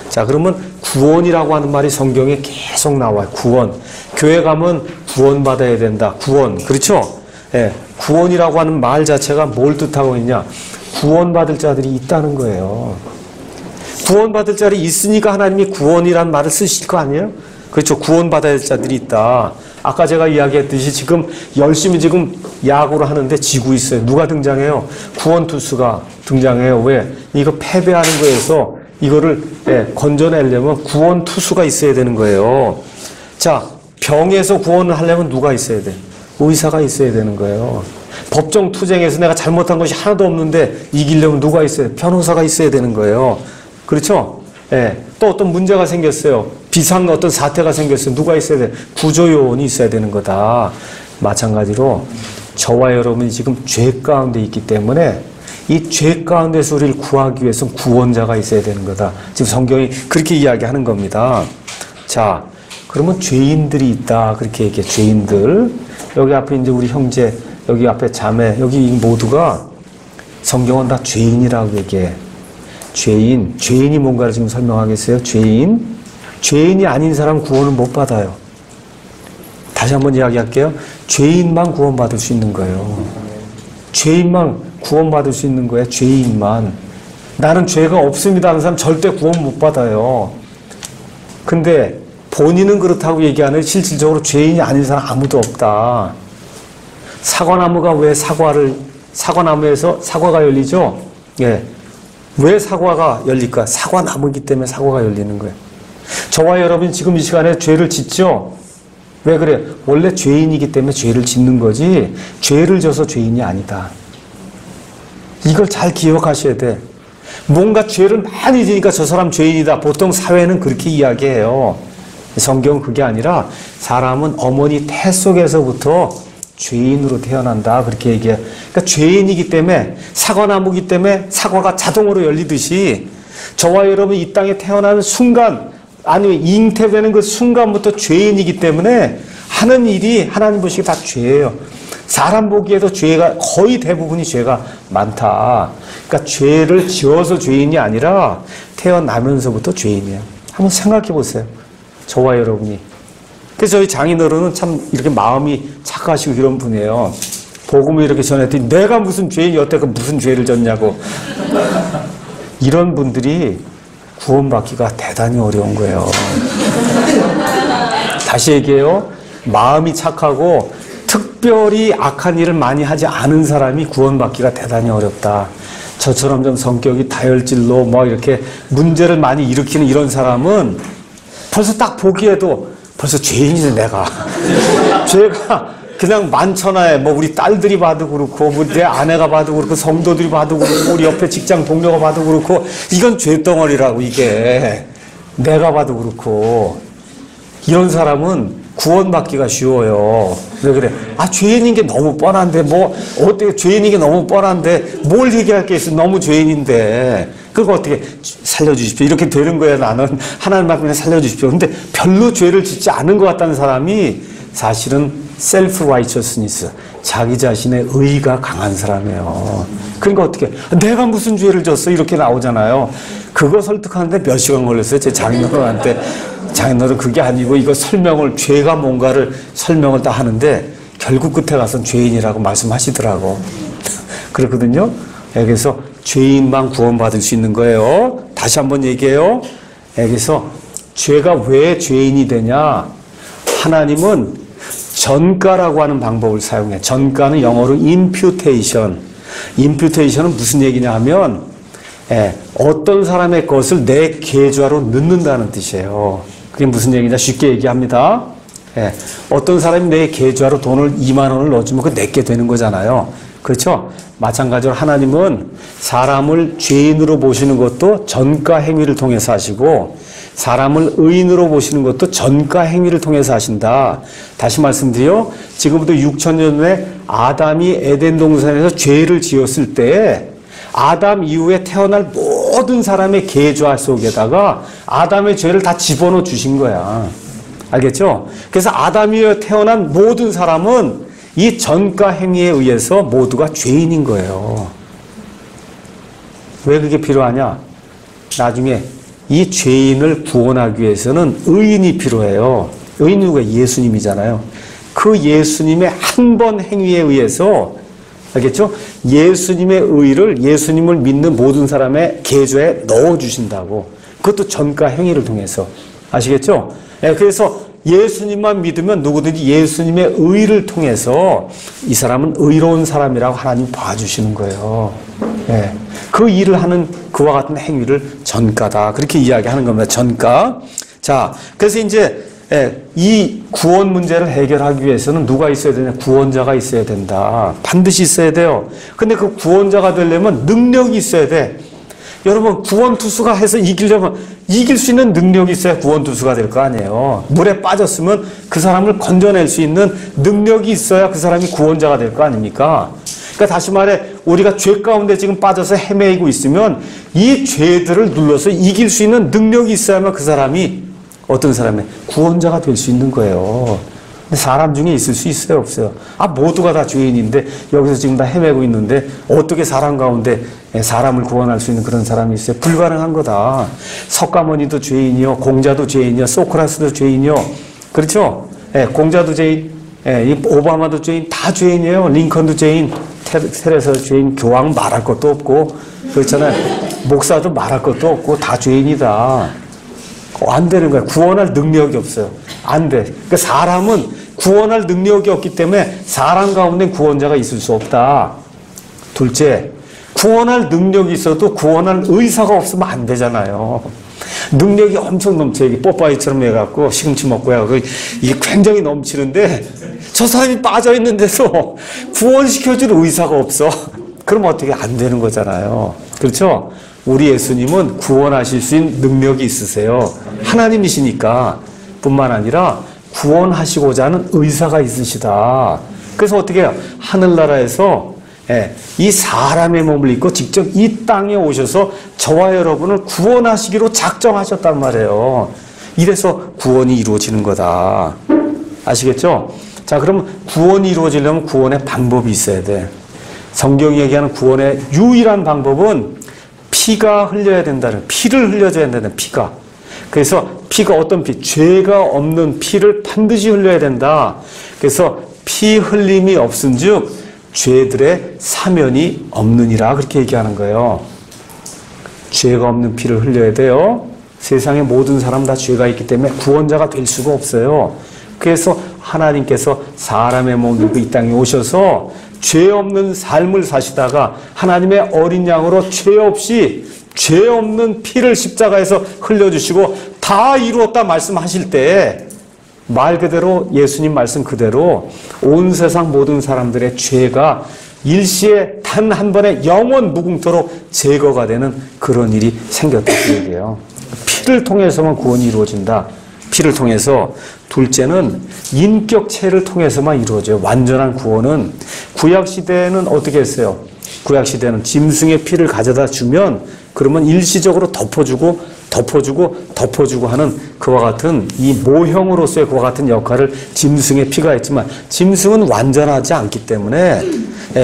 [SPEAKER 1] 자, 그러면 구원이라고 하는 말이 성경에 계속 나와요. 구원. 교회 가면 구원받아야 된다. 구원. 그렇죠? 구원이라고 하는 말 자체가 뭘 뜻하고 있냐? 구원받을 자들이 있다는 거예요. 구원받을 자들이 있으니까 하나님이 구원이란 말을 쓰실 거 아니에요? 그렇죠. 구원받아야 할 자들이 있다. 아까 제가 이야기했듯이 지금 열심히 지금 야구를 하는데 지고 있어요. 누가 등장해요? 구원 투수가 등장해요. 왜? 이거 패배하는 거에서 이거를 건져내려면 구원 투수가 있어야 되는 거예요. 자, 병에서 구원을 하려면 누가 있어야 돼? 의사가 있어야 되는 거예요. 법정 투쟁에서 내가 잘못한 것이 하나도 없는데 이기려면 누가 있어야 돼? 변호사가 있어야 되는 거예요. 그렇죠? 또 어떤 문제가 생겼어요. 비상 어떤 사태가 생겼어요. 누가 있어야 돼? 구조요원이 있어야 되는 거다. 마찬가지로 저와 여러분이 지금 죄 가운데 있기 때문에 이 죄 가운데서 우리를 구하기 위해서는 구원자가 있어야 되는 거다. 지금 성경이 그렇게 이야기하는 겁니다. 자, 그러면 죄인들이 있다. 그렇게 얘기해. 죄인들. 여기 앞에 이제 우리 형제, 여기 앞에 자매, 여기 모두가 성경은 다 죄인이라고 얘기해. 죄인이 뭔가를 지금 설명하겠어요? 죄인이 아닌 사람 구원을 못 받아요. 다시 한번 이야기할게요. 죄인만 구원받을 수 있는 거예요. 죄인만 구원받을 수 있는 거예요. 죄인만. 나는 죄가 없습니다 하는 사람 절대 구원 못 받아요. 근데 본인은 그렇다고 얘기하는 실질적으로 죄인이 아닌 사람 아무도 없다. 사과나무가 왜 사과나무에서 사과가 열리죠? 왜 사과가 열릴까? 사과나무이기 때문에 사과가 열리는 거예요. 저와 여러분 지금 이 시간에 죄를 짓죠? 왜 그래? 원래 죄인이기 때문에 죄를 짓는 거지 죄를 져서 죄인이 아니다. 이걸 잘 기억하셔야 돼. 뭔가 죄를 많이 지니까 저 사람 죄인이다. 보통 사회는 그렇게 이야기해요. 성경은 그게 아니라 사람은 어머니 태 속에서부터 죄인으로 태어난다. 그렇게 얘기해요. 그러니까 죄인이기 때문에 사과나무이기 때문에 사과가 자동으로 열리듯이 저와 여러분 이 땅에 태어나는 순간 아니면 잉태되는 그 순간부터 죄인이기 때문에 하는 일이 하나님 보시기에 다 죄예요. 사람 보기에도 죄가 거의 대부분이 죄가 많다. 그러니까 죄를 지어서 죄인이 아니라 태어나면서부터 죄인이에요. 한번 생각해 보세요. 저와 여러분이. 그래서 저희 장인어른은 참 이렇게 마음이 착하시고 이런 분이에요. 복음을 이렇게 전했더니 내가 무슨 죄인이 여태껏 무슨 죄를 졌냐고. 이런 분들이 구원받기가 대단히 어려운 거예요. 다시 얘기해요. 마음이 착하고 특별히 악한 일을 많이 하지 않은 사람이 구원받기가 대단히 어렵다. 저처럼 좀 성격이 다혈질로 뭐 이렇게 문제를 많이 일으키는 이런 사람은 벌써 딱 보기에도 벌써 죄인이네 내가. 죄가 그냥 많잖아요. 뭐 우리 딸들이 봐도 그렇고 뭐 내 아내가 봐도 그렇고 성도들이 봐도 그렇고 우리 옆에 직장 동료가 봐도 그렇고 이건 죄덩어리라고 이게. 내가 봐도 그렇고. 이런 사람은 구원받기가 쉬워요. 왜 그래? 아, 죄인인 게 너무 뻔한데 뭐 어떻게 죄인인 게 너무 뻔한데 뭘 얘기할 게 있어. 너무 죄인인데. 그거 어떻게 살려주십시오. 이렇게 되는 거야 나는. 하나님만 그냥 살려주십시오. 근데 별로 죄를 짓지 않은 것 같다는 사람이 사실은 셀프 라이처스니스, 자기 자신의 의가 강한 사람이에요. 그러니까 어떻게 내가 무슨 죄를 졌어 이렇게 나오잖아요. 그거 설득하는데 몇 시간 걸렸어요. 제 장인어른한테. 장인어른 그게 아니고 이거 설명을 죄가 뭔가를 설명을 다 하는데 결국 끝에 가서는 죄인이라고 말씀하시더라고. 그렇거든요. 그래서 죄인만 구원받을 수 있는 거예요. 다시 한번 얘기해요. 그래서 죄가 왜 죄인이 되냐? 하나님은 전가라고 하는 방법을 사용해. 전가는 영어로 imputation. imputation은 무슨 얘기냐 하면 어떤 사람의 것을 내 계좌로 넣는다는 뜻이에요. 그게 무슨 얘기냐? 쉽게 얘기합니다. 어떤 사람이 내 계좌로 돈을 2만 원을 넣어주면 그거 내게 되는 거잖아요. 그렇죠? 마찬가지로 하나님은 사람을 죄인으로 보시는 것도 전가 행위를 통해서 하시고 사람을 의인으로 보시는 것도 전가 행위를 통해서 하신다. 다시 말씀드려 지금부터 6,000년 전에 아담이 에덴 동산에서 죄를 지었을 때 아담 이후에 태어날 모든 사람의 계좌 속에다가 아담의 죄를 다 집어넣어 주신 거야. 알겠죠? 그래서 아담이에 태어난 모든 사람은 이 전과 행위에 의해서 모두가 죄인인 거예요. 왜 그게 필요하냐? 나중에 이 죄인을 구원하기 위해서는 의인이 필요해요. 의인이 누가? 예수님이잖아요. 그 예수님의 한 번 행위에 의해서, 알겠죠? 예수님의 의를 예수님을 믿는 모든 사람의 계좌에 넣어주신다고. 그것도 전과 행위를 통해서. 아시겠죠? 예, 그래서 예수님만 믿으면 누구든지 예수님의 의를 통해서 이 사람은 의로운 사람이라고 하나님 봐주시는 거예요. 예, 그 일을 하는 그와 같은 행위를 전가다. 그렇게 이야기하는 겁니다. 전가. 자, 그래서 이제 이 구원 문제를 해결하기 위해서는 누가 있어야 되냐? 구원자가 있어야 된다. 반드시 있어야 돼요. 근데 그 구원자가 되려면 능력이 있어야 돼. 여러분, 구원투수가 해서 이기려면 이길 수 있는 능력이 있어야 구원투수가 될 거 아니에요. 물에 빠졌으면 그 사람을 건져낼 수 있는 능력이 있어야 그 사람이 구원자가 될 거 아닙니까? 그러니까 다시 말해, 우리가 죄 가운데 지금 빠져서 헤매이고 있으면 이 죄들을 눌러서 이길 수 있는 능력이 있어야만 그 사람이 어떤 사람이 구원자가 될 수 있는 거예요. 근데 사람 중에 있을 수 있어요, 없어요? 아, 모두가 다 죄인인데 여기서 지금 다 헤매고 있는데 어떻게 사람 가운데 사람을 구원할 수 있는 그런 사람이 있어요? 불가능한 거다. 석가모니도 죄인이요, 공자도 죄인이요, 소크라스도 죄인이요. 그렇죠? 공자도 죄인, 오바마도 죄인, 다 죄인이에요. 링컨도 죄인, 테레사도 죄인, 교황 말할 것도 없고, 그렇잖아요. 목사도 말할 것도 없고 다 죄인이다. 안 되는 거야. 구원할 능력이 없어요. 안 돼. 그러니까 사람은 구원할 능력이 없기 때문에 사람 가운데 구원자가 있을 수 없다. 둘째, 구원할 능력이 있어도 구원할 의사가 없으면 안 되잖아요. 능력이 엄청 넘쳐. 이게 뽀빠이처럼 해갖고 시금치 먹고 해갖고 이게 굉장히 넘치는데 저 사람이 빠져있는데도 구원시켜줄 의사가 없어. 그럼 어떻게 안 되는 거잖아요. 그렇죠? 우리 예수님은 구원하실 수 있는 능력이 있으세요. 하나님이시니까 뿐만 아니라 구원하시고자 하는 의사가 있으시다. 그래서 어떻게 해요? 하늘나라에서 이 사람의 몸을 입고 직접 이 땅에 오셔서 저와 여러분을 구원하시기로 작정하셨단 말이에요. 이래서 구원이 이루어지는 거다. 아시겠죠? 자, 그러면 구원이 이루어지려면 구원의 방법이 있어야 돼. 성경이 얘기하는 구원의 유일한 방법은 피가 흘려야 된다는, 피를 흘려줘야 된다는, 피가. 그래서 피가 어떤 피? 죄가 없는 피를 반드시 흘려야 된다. 그래서 피 흘림이 없은즉 죄들의 사면이 없느니라, 그렇게 얘기하는 거예요. 죄가 없는 피를 흘려야 돼요. 세상의 모든 사람 다 죄가 있기 때문에 구원자가 될 수가 없어요. 그래서 하나님께서 사람의 몸을 입고 이 땅에 오셔서 죄 없는 삶을 사시다가 하나님의 어린 양으로 죄 없이 죄 없는 피를 십자가에서 흘려주시고 다 이루었다 말씀하실 때 말 그대로 예수님 말씀 그대로 온 세상 모든 사람들의 죄가 일시에 단 한 번에 영원 무궁토록 제거가 되는 그런 일이 생겼다고 얘기해요. 피를 통해서만 구원이 이루어진다. 피를 통해서. 둘째는 인격체를 통해서만 이루어져요. 완전한 구원은. 구약시대에는 어떻게 했어요? 구약시대는 짐승의 피를 가져다 주면 그러면 일시적으로 덮어주고 하는 그와 같은 이 모형으로서의 그와 같은 역할을 짐승의 피가 했지만 짐승은 완전하지 않기 때문에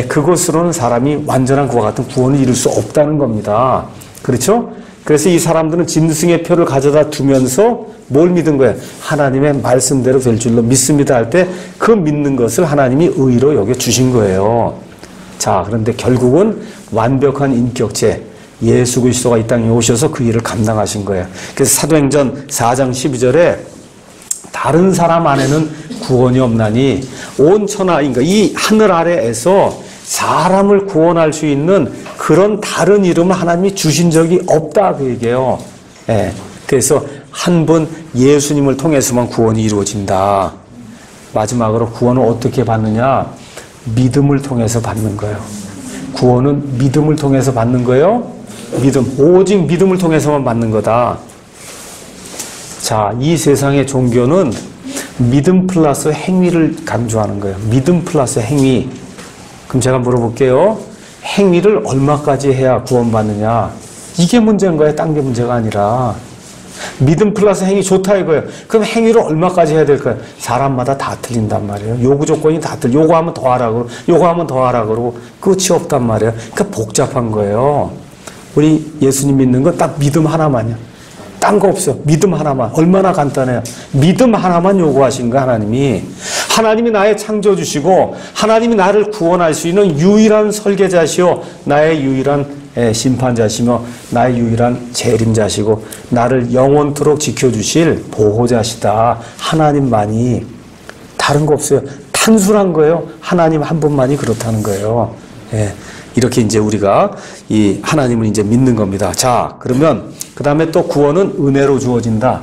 [SPEAKER 1] 그것으로는 사람이 완전한 그와 같은 구원을 이룰 수 없다는 겁니다. 그렇죠? 그래서 이 사람들은 짐승의 표를 가져다 두면서 뭘 믿은 거예요? 하나님의 말씀대로 될 줄로 믿습니다 할 때 그 믿는 것을 하나님이 의로 여겨주신 거예요. 자, 그런데 결국은 완벽한 인격체 예수 그리스도가 이 땅에 오셔서 그 일을 감당하신 거예요. 그래서 사도행전 4장 12절에 다른 사람 안에는 구원이 없나니 온 천하, 그러니까 이 하늘 아래에서 사람을 구원할 수 있는 그런 다른 이름을 하나님이 주신 적이 없다, 그 얘기예요. 그래서 한 분 예수님을 통해서만 구원이 이루어진다. 마지막으로 구원을 어떻게 받느냐? 믿음을 통해서 받는 거예요. 구원은 믿음을 통해서 받는 거예요. 믿음, 오직 믿음을 통해서만 받는 거다. 자, 이 세상의 종교는 믿음 플러스 행위를 강조하는 거예요. 믿음 플러스 행위. 그럼 제가 물어볼게요. 행위를 얼마까지 해야 구원받느냐? 이게 문제인 거예요. 딴 게 문제가 아니라. 믿음 플러스 행위 좋다 이거예요. 그럼 행위를 얼마까지 해야 될까요? 사람마다 다 틀린단 말이에요. 요구 조건이 다 틀려. 요거 하면 더 하라 그러고, 요거 하면 더 하라 그러고, 끝이 없단 말이에요. 그러니까 복잡한 거예요. 우리 예수님 믿는 건 딱 믿음 하나만이야. 딴 거 없어요. 믿음 하나만. 얼마나 간단해요. 믿음 하나만 요구하신 거 하나님이. 하나님이 나의 창조주시고 하나님이 나를 구원할 수 있는 유일한 설계자시요 나의 유일한 심판자시며 나의 유일한 재림자시고 나를 영원토록 지켜주실 보호자시다. 하나님만이. 다른 거 없어요. 단순한 거예요. 하나님 한 분만이 그렇다는 거예요. 예. 이렇게 이제 우리가 이 하나님을 이제 믿는 겁니다. 자, 그러면 그 다음에 또 구원은 은혜로 주어진다.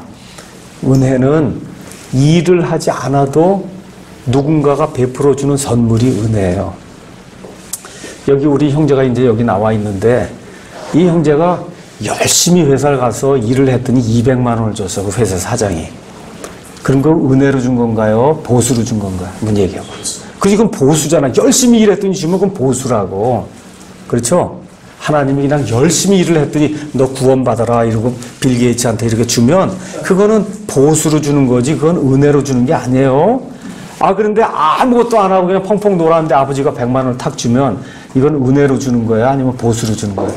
[SPEAKER 1] 은혜는 일을 하지 않아도 누군가가 베풀어 주는 선물이 은혜예요. 여기 우리 형제가 이제 여기 나와 있는데 이 형제가 열심히 회사를 가서 일을 했더니 200만 원을 줬어. 그 회사 사장이. 그런 거 은혜로 준 건가요? 보수로 준 건가요? 한번 얘기해봐. 그건 보수잖아. 열심히 일했더니 주면 그건 보수라고. 그렇죠? 하나님이 그냥 열심히 일을 했더니 너 구원받아라 이러고 빌 게이츠한테 이렇게 주면 그거는 보수로 주는 거지 그건 은혜로 주는 게 아니에요. 아 그런데 아무것도 안 하고 그냥 펑펑 놀았는데 아버지가 100만 원을 탁 주면 이건 은혜로 주는 거야? 아니면 보수로 주는 거야?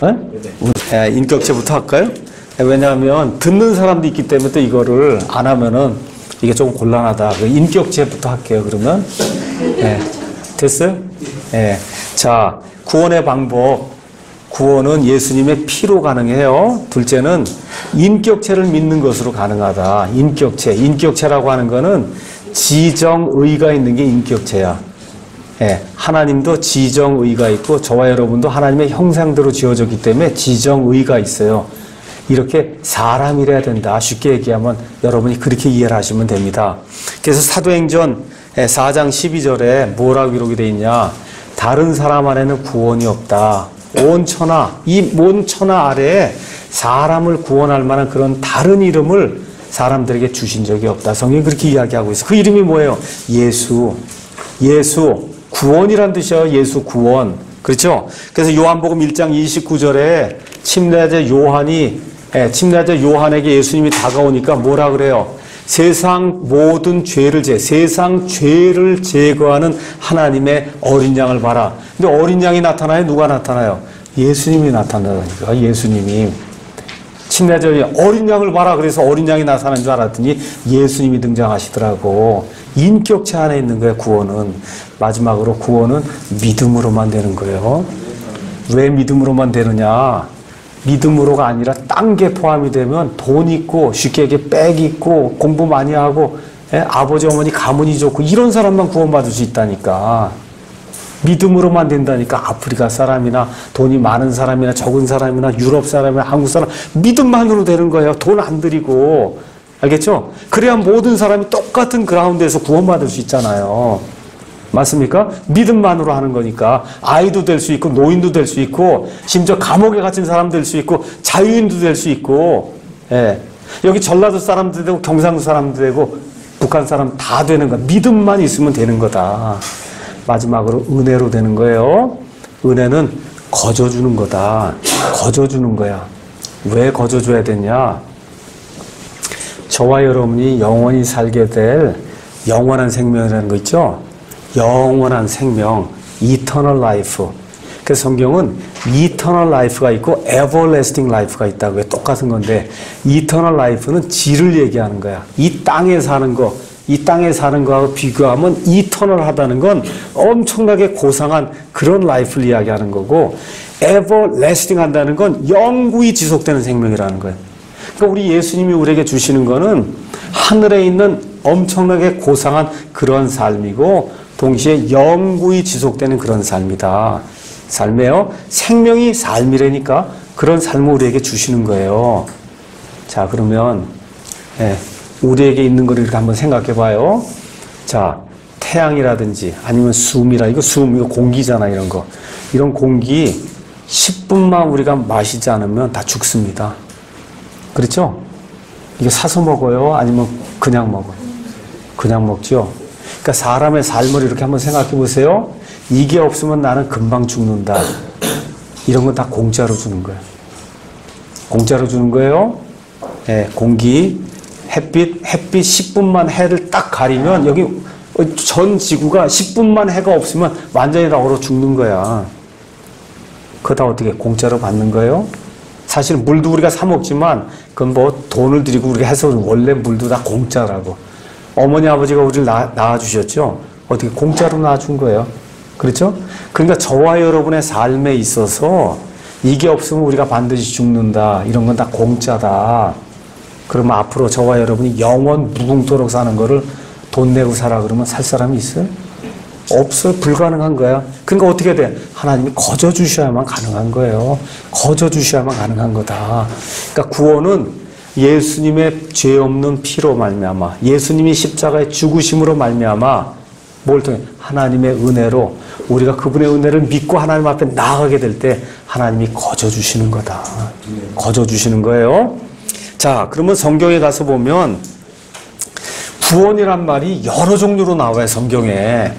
[SPEAKER 1] 네? 인격체부터 할까요? 왜냐하면 듣는 사람도 있기 때문에 또 이거를 안 하면은 이게 조금 곤란하다. 인격체부터 할게요. 그러면 네. 됐어요? 네. 자, 구원의 방법. 구원은 예수님의 피로 가능해요. 둘째는 인격체를 믿는 것으로 가능하다. 인격체. 인격체라고 하는 거는 지정의가 있는 게 인격체야. 예, 하나님도 지정의가 있고 저와 여러분도 하나님의 형상대로 지어졌기 때문에 지정의가 있어요. 이렇게 사람이래야 된다. 쉽게 얘기하면 여러분이 그렇게 이해를 하시면 됩니다. 그래서 사도행전 4장 12절에 뭐라고 기록이 되어 있냐. 다른 사람 안에는 구원이 없다. 온 천하, 이 온 천하 아래에 사람을 구원할 만한 그런 다른 이름을 사람들에게 주신 적이 없다. 성경이 그렇게 이야기하고 있어요. 그 이름이 뭐예요? 예수. 예수. 구원이란 뜻이에요. 예수 구원. 그렇죠? 그래서 요한복음 1장 29절에 침례자 요한에게 예수님이 다가오니까 뭐라 그래요? 세상 모든 세상 죄를 제거하는 하나님의 어린 양을 봐라. 근데 어린 양이 나타나요? 누가 나타나요? 예수님이 나타나니까 예수님이. 침례자의 어린 양을 봐라. 그래서 어린 양이 나타난 줄 알았더니 예수님이 등장하시더라고. 인격체 안에 있는 거예요, 구원은. 마지막으로 구원은 믿음으로만 되는 거예요. 왜 믿음으로만 되느냐? 믿음으로가 아니라 딴 게 포함이 되면 돈 있고 쉽게 얘기해 백 있고 공부 많이 하고 아버지 어머니 가문이 좋고 이런 사람만 구원받을 수 있다니까. 믿음으로만 된다니까. 아프리카 사람이나 돈이 많은 사람이나 적은 사람이나 유럽 사람이나 한국 사람 믿음만으로 되는 거예요. 돈 안 들이고. 알겠죠? 그래야 모든 사람이 똑같은 그라운드에서 구원받을 수 있잖아요. 맞습니까? 믿음만으로 하는 거니까. 아이도 될 수 있고 노인도 될 수 있고 심지어 감옥에 갇힌 사람도 될 수 있고 자유인도 될 수 있고. 예. 여기 전라도 사람도 되고 경상도 사람도 되고 북한 사람 다 되는 거야. 믿음만 있으면 되는 거다. 마지막으로 은혜로 되는 거예요. 은혜는 거저주는 거다. 거저주는 거야. 왜 거저줘야 되냐? 저와 여러분이 영원히 살게 될 영원한 생명이라는 거 있죠? 영원한 생명, eternal life. 그래서 성경은 eternal life가 있고 everlasting life가 있다고 해. 똑같은 건데 eternal life는 질을 얘기하는 거야. 이 땅에 사는 거, 이 땅에 사는 거하고 비교하면 eternal하다는 건 엄청나게 고상한 그런 life를 이야기하는 거고 everlasting 한다는 건 영구히 지속되는 생명이라는 거예요. 그러니까 우리 예수님이 우리에게 주시는 거는 하늘에 있는 엄청나게 고상한 그런 삶이고 동시에 영구히 지속되는 그런 삶이다. 삶이에요. 생명이 삶이라니까 그런 삶을 우리에게 주시는 거예요. 자, 그러면 우리에게 있는 거를 이렇게 한번 생각해 봐요. 자, 태양이라든지 아니면 숨이라, 이거 공기잖아, 이런 거. 이런 공기 10분만 우리가 마시지 않으면 다 죽습니다. 그렇죠? 이게 사서 먹어요? 아니면 그냥 먹어요? 그냥 먹죠? 그러니까 사람의 삶을 이렇게 한번 생각해 보세요. 이게 없으면 나는 금방 죽는다. 이런 건 다 공짜로 주는 거예요. 공짜로 주는 거예요. 공기, 햇빛 10분만 해를 딱 가리면 여기 전 지구가 10분만 해가 없으면 완전히 다 얼어 죽는 거야. 그거 다 어떻게 공짜로 받는 거예요? 사실 물도 우리가 사 먹지만 그건 뭐 돈을 들이고 우리가 해서 원래 물도 다 공짜라고. 어머니 아버지가 우리를 낳아주셨죠? 어떻게 공짜로 낳아준 거예요? 그렇죠? 그러니까 저와 여러분의 삶에 있어서 이게 없으면 우리가 반드시 죽는다. 이런 건 다 공짜다. 그러면 앞으로 저와 여러분이 영원 무궁토록 사는 거를 돈 내고 살아 그러면 살 사람이 있어요? 없어요. 불가능한 거야. 그러니까 어떻게 돼? 하나님이 거저 주셔야만 가능한 거예요. 거저 주셔야만 가능한 거다. 그러니까 구원은 예수님의 죄 없는 피로 말미암아, 예수님이 십자가의 죽으심으로 말미암아 뭘 통해? 하나님의 은혜로 우리가 그분의 은혜를 믿고 하나님 앞에 나아가게 될 때 하나님이 거저 주시는 거다. 거저 주시는 거예요. 자, 그러면 성경에 가서 보면 구원이란 말이 여러 종류로 나와요, 성경에.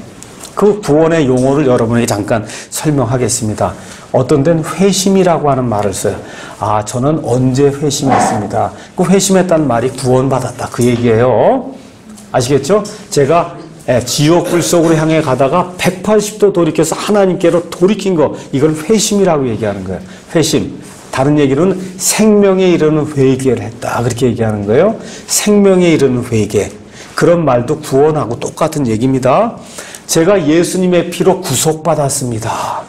[SPEAKER 1] 그 구원의 용어를 여러분에게 잠깐 설명하겠습니다. 어떤 데는 회심이라고 하는 말을 써요. 아, 저는 언제 회심했습니다. 그 회심했다는 말이 구원받았다. 그 얘기예요. 아시겠죠? 제가 지옥불 속으로 향해 가다가 180도 돌이켜서 하나님께로 돌이킨 거, 이걸 회심이라고 얘기하는 거예요. 회심. 다른 얘기로는 생명에 이르는 회개를 했다. 그렇게 얘기하는 거예요. 생명에 이르는 회개. 그런 말도 구원하고 똑같은 얘기입니다. 제가 예수님의 피로 구속받았습니다.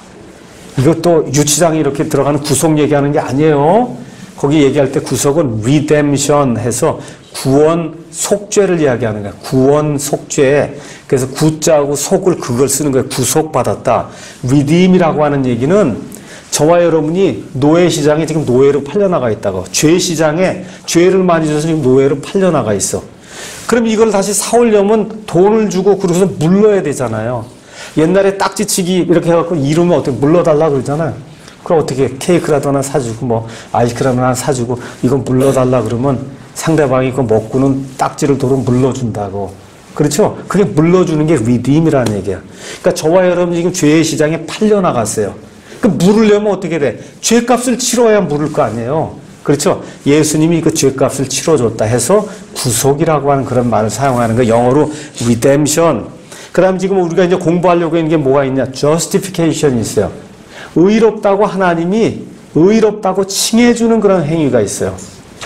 [SPEAKER 1] 이것도 유치장에 이렇게 들어가는 구속 얘기하는 게 아니에요. 거기 얘기할 때 구속은 redemption 해서 구원 속죄를 이야기하는 거예요. 구원 속죄. 그래서 구자하고 속을 그걸 쓰는 거예요. 구속받았다. redeem이라고 하는 얘기는 저와 여러분이 노예 시장에 지금 노예로 팔려나가 있다고. 죄 시장에 죄를 많이 져서 지금 노예로 팔려나가 있어. 그럼 이걸 다시 사오려면 돈을 주고 그러고서 물러야 되잖아요. 옛날에 딱지치기 이렇게 해갖고 이루면 어떻게 물러달라 그러잖아요. 그럼 어떻게 케이크라도 하나 사주고 뭐 아이스크림 하나 사주고 이건 물러달라 그러면 상대방이 그거 먹고는 딱지를 도로 물러준다고. 그렇죠? 그게 물러주는 게 redeem이라는 얘기야. 그러니까 저와 여러분이 지금 죄의 시장에 팔려나갔어요. 그 물으려면 어떻게 돼? 죄값을 치러야 물을 거 아니에요. 그렇죠? 예수님이 그 죄값을 치러줬다 해서 구속이라고 하는 그런 말을 사용하는 거, 영어로 redemption. 그 다음 지금 우리가 이제 공부하려고 하는 게 뭐가 있냐? justification이 있어요. 의롭다고 하나님이 의롭다고 칭해주는 그런 행위가 있어요.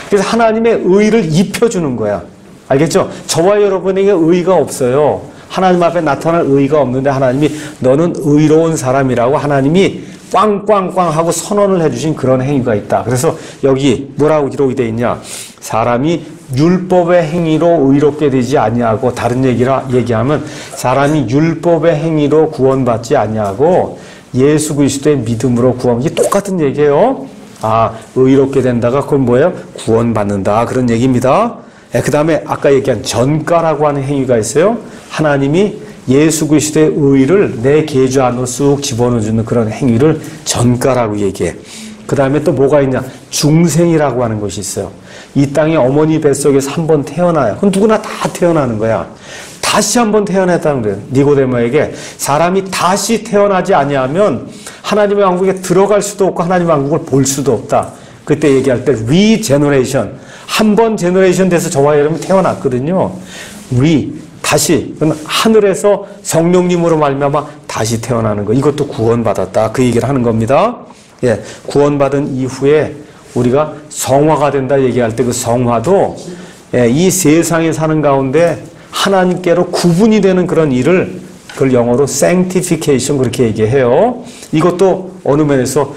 [SPEAKER 1] 그래서 하나님의 의를 입혀주는 거야. 알겠죠? 저와 여러분에게 의가 없어요. 하나님 앞에 나타날 의가 없는데 하나님이 너는 의로운 사람이라고 하나님이 꽝꽝꽝 하고 선언을 해주신 그런 행위가 있다. 그래서 여기 뭐라고 기록이 되어 있냐? 사람이 율법의 행위로 의롭게 되지 아니하고, 다른 얘기하면 사람이 율법의 행위로 구원받지 아니하고 예수 그리스도의 믿음으로 구원받지, 똑같은 얘기예요. 아, 의롭게 된다가 그건 뭐예요? 구원받는다. 그런 얘기입니다. 그 다음에 아까 얘기한 전가라고 하는 행위가 있어요. 하나님이 예수 그리스도의 의를 내 계좌 안으로 쑥 집어넣어주는 그런 행위를 전가라고 얘기해. 그 다음에 또 뭐가 있냐? 중생이라고 하는 것이 있어요. 이 땅에 어머니 뱃속에서 한 번 태어나요. 그건 누구나 다 태어나는 거야. 다시 한 번 태어났다는 거예요. 니고데모에게 사람이 다시 태어나지 아니하면 하나님의 왕국에 들어갈 수도 없고 하나님의 왕국을 볼 수도 없다. 그때 얘기할 때 리제너레이션, 한 번 제너레이션 돼서 저와 여러분이 태어났거든요. 다시, 그건 하늘에서 성령님으로 말미암아 다시 태어나는 거. 이것도 구원받았다. 그 얘기를 하는 겁니다. 예, 구원받은 이후에 우리가 성화가 된다 얘기할 때 그 성화도 이 세상에 사는 가운데 하나님께로 구분이 되는 그런 일을, 그걸 영어로 sanctification 그렇게 얘기해요. 이것도 어느 면에서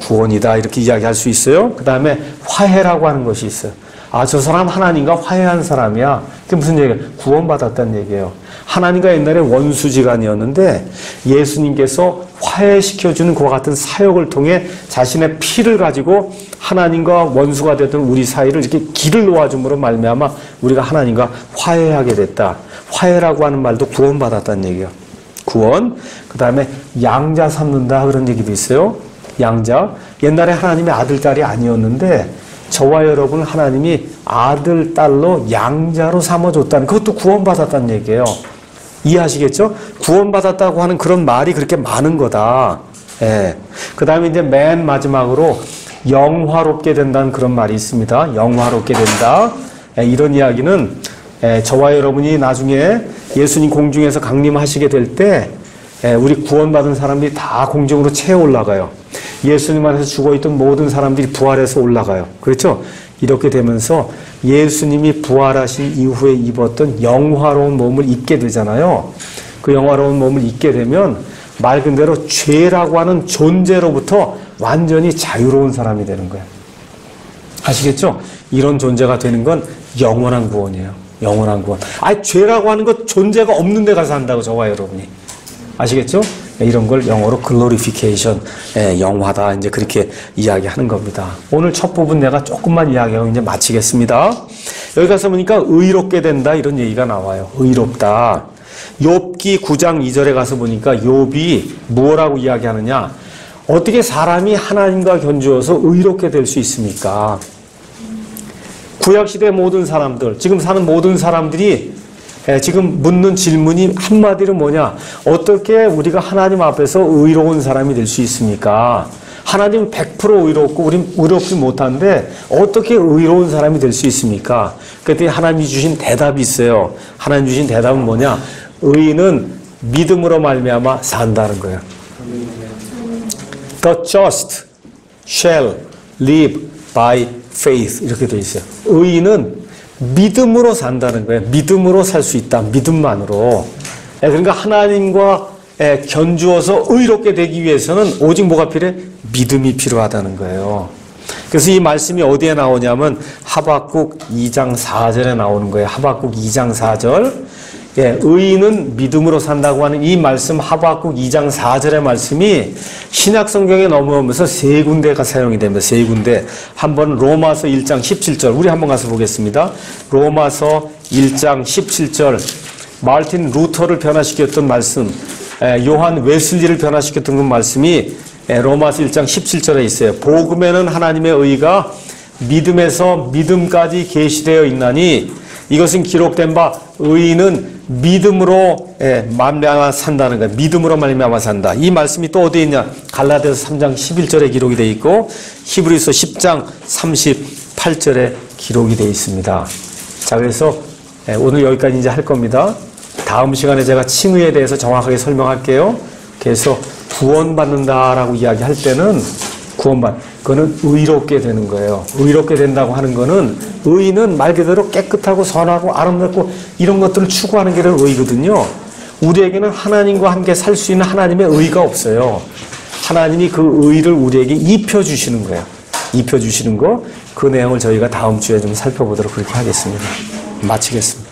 [SPEAKER 1] 구원이다 이렇게 이야기할 수 있어요. 그 다음에 화해라고 하는 것이 있어요. 아, 저 사람 하나님과 화해한 사람이야. 그게 무슨 얘기예요? 구원받았다는 얘기예요. 하나님과 옛날에 원수지간이었는데 예수님께서 화해시켜주는 그와 같은 사역을 통해 자신의 피를 가지고 하나님과 원수가 되던 우리 사이를 이렇게 길을 놓아줌으로 말미암아 우리가 하나님과 화해하게 됐다. 화해라고 하는 말도 구원받았다는 얘기예요. 구원. 그 다음에 양자 삼는다 그런 얘기도 있어요. 양자. 옛날에 하나님의 아들, 딸이 아니었는데 저와 여러분 하나님이 아들, 딸로 양자로 삼아줬다는, 그것도 구원받았다는 얘기예요. 이해하시겠죠? 구원받았다고 하는 그런 말이 그렇게 많은 거다. 예. 그 다음에 이제 맨 마지막으로 영화롭게 된다는 그런 말이 있습니다. 영화롭게 된다. 이런 이야기는 저와 여러분이 나중에 예수님 공중에서 강림하시게 될 때 우리 구원받은 사람들이 다 공중으로 채워 올라가요. 예수님 안에서 죽어있던 모든 사람들이 부활해서 올라가요. 그렇죠? 이렇게 되면서 예수님이 부활하신 이후에 입었던 영화로운 몸을 입게 되잖아요. 그 영화로운 몸을 입게 되면 말 그대로 죄라고 하는 존재로부터 완전히 자유로운 사람이 되는 거예요. 아시겠죠? 이런 존재가 되는 건 영원한 구원이에요. 영원한 구원. 죄라고 하는 것 존재가 없는 데 가서 한다고 저와 여러분이. 아시겠죠? 이런 걸 영어로 글로리피케이션, 영화다. 이제 그렇게 이야기하는 겁니다. 오늘 첫 부분 내가 조금만 이야기하고 이제 마치겠습니다. 여기 가서 보니까 의롭게 된다 이런 얘기가 나와요. 의롭다. 욥기 9장 2절에 가서 보니까 욥이 뭐라고 이야기하느냐? 어떻게 사람이 하나님과 견주어서 의롭게 될 수 있습니까? 구약시대 모든 사람들, 지금 사는 모든 사람들이 지금 묻는 질문이 한마디로 뭐냐? 어떻게 우리가 하나님 앞에서 의로운 사람이 될 수 있습니까? 하나님은 100% 의롭고 우린 의롭지 못한데 어떻게 의로운 사람이 될 수 있습니까? 그랬더니 하나님이 주신 대답이 있어요. 하나님 주신 대답은 뭐냐? 의인은 믿음으로 말미암아 산다는 거예요. The just shall live by faith 이렇게 돼 있어요. 의인은 믿음으로 산다는 거예요. 믿음으로 살 수 있다. 믿음만으로. 그러니까 하나님과 견주어서 의롭게 되기 위해서는 오직 뭐가 필요해? 믿음이 필요하다는 거예요. 그래서 이 말씀이 어디에 나오냐면 하박국 2장 4절에 나오는 거예요. 하박국 2장 4절. 의인은 믿음으로 산다고 하는 이 말씀 하박국 2장 4절의 말씀이 신약 성경에 넘어오면서 세 군데가 사용이 됩니다. 세 군데. 한번 로마서 1장 17절. 우리 한번 가서 보겠습니다. 로마서 1장 17절. 마르틴 루터를 변화시켰던 말씀. 요한 웨슬리를 변화시켰던 그 말씀이 로마서 1장 17절에 있어요. 복음에는 하나님의 의가 믿음에서 믿음까지 계시되어 있나니 이것은 기록된 바 의인은 믿음으로 말미암아 산다는 거예요. 믿음으로 말미암아 산다. 이 말씀이 또 어디에 있냐? 갈라디아서 3장 11절에 기록이 되어 있고 히브리서 10장 38절에 기록이 되어 있습니다. 자, 그래서 오늘 여기까지 이제 할 겁니다. 다음 시간에 제가 칭의에 대해서 정확하게 설명할게요. 그래서 구원받는다라고 이야기할 때는 그거는 의롭게 되는 거예요. 의롭게 된다고 하는 거는 의는 말 그대로 깨끗하고 선하고 아름답고 이런 것들을 추구하는 게 의거든요. 우리에게는 하나님과 함께 살 수 있는 하나님의 의가 없어요. 하나님이 그 의를 우리에게 입혀주시는 거예요. 입혀주시는 거, 그 내용을 저희가 다음 주에 좀 살펴보도록 그렇게 하겠습니다. 마치겠습니다.